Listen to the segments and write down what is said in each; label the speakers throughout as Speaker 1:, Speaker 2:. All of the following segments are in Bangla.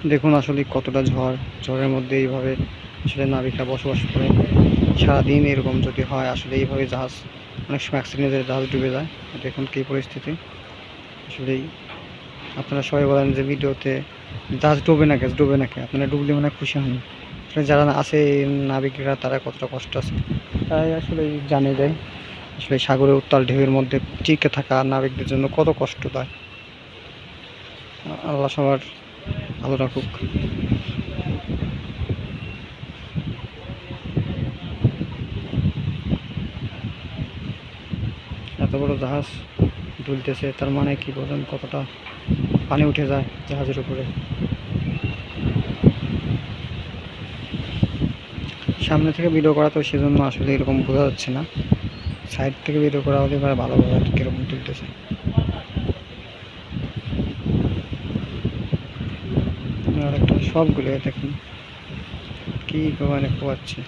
Speaker 1: দেখুন আসলে কতটা ঝড়, ঝড়ের মধ্যে এইভাবে আসলে নাবিকরা বসবাস করে। সারাদিন এরকম যদি হয় আসলে এইভাবে জাহাজ অনেক সময় অ্যাক্সিডেন্টে জাহাজ ডুবে যায়। দেখুন কী পরিস্থিতি। আসলেই আপনারা সবাই বলেন যে ভিডিওতে জাহাজ ডুবে না গ্যাস ডুবে নাকি, আপনারা ডুবলে মানে খুশি হন। আসলে যারা আছে নাবিকরা তারা কতটা কষ্ট আছে তাই আসলে জানে যায়। আসলে সাগরের উত্তাল ঢেউয়ের মধ্যে টিকে থাকা নাবিকদের জন্য কত কষ্টদায়। আল্লাহ সবার ভালো রাখুক। এত বড় জাহাজ দুলতেছে তার মানে কি বলেন, কতটা পানি উঠে যায় জাহাজের উপরে। সামনে থেকে ভিডিও করা তো সেজন্য আসলে এরকম বোঝা যাচ্ছে না, সাইড থেকে ভিডিও করা হলে ভালো বোঝা যায় কীরকম তুলতেছে। আর একটা সবগুলো দেখুন কী মানে পোয়াচ্ছে।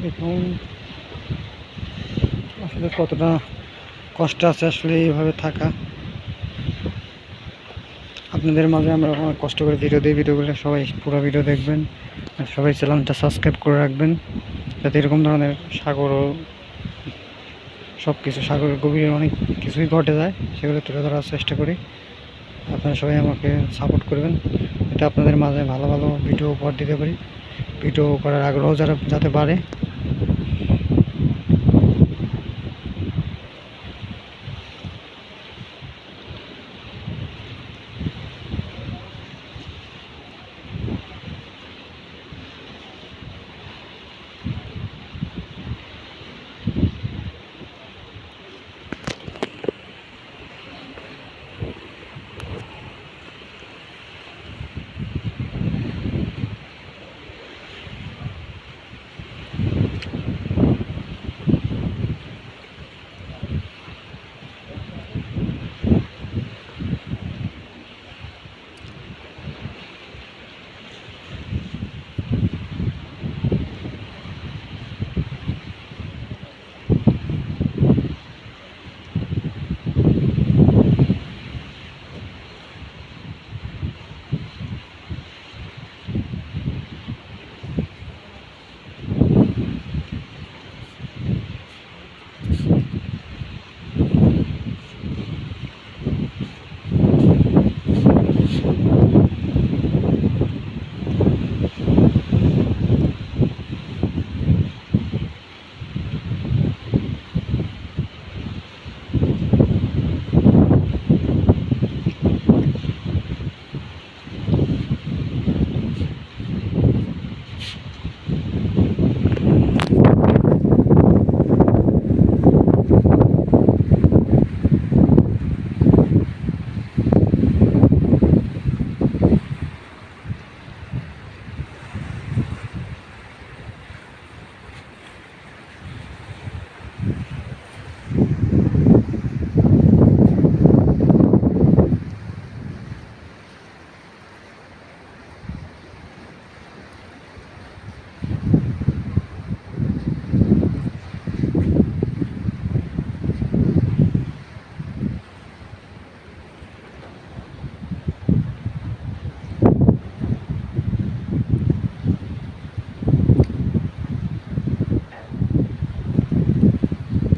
Speaker 1: দেখুন আসলে কতটা কষ্ট আছে আসলে এইভাবে থাকা। আপনাদের মাঝে আমরা অনেক কষ্ট করে ভিডিও দিই, ভিডিওগুলো সবাই পুরো ভিডিও দেখবেন আর সবাই চ্যানেলটা সাবস্ক্রাইব করে রাখবেন, যাতে এরকম ধরনের সাগর ও সব কিছু সাগরের গভীরে অনেক কিছুই ঘটে যায় সেগুলো তুলে ধরার চেষ্টা করি। আপনারা সবাই আমাকে সাপোর্ট করবেন, এটা আপনাদের মাঝে ভালো ভালো ভিডিও উপহার দিতে পারি, ভিডিও করার আগ্রহ যাতে বাড়ে।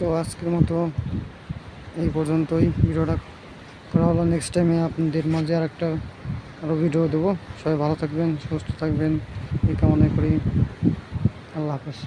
Speaker 1: তো আজকের মতো এই পর্যন্তই ভিডিওটা করা হলো। নেক্সট টাইমে আপনাদের মাঝে আরও ভিডিও দেবো। সবাই ভালো থাকবেন, সুস্থ থাকবেন এই কামনা করি। আল্লাহ হাফেজ।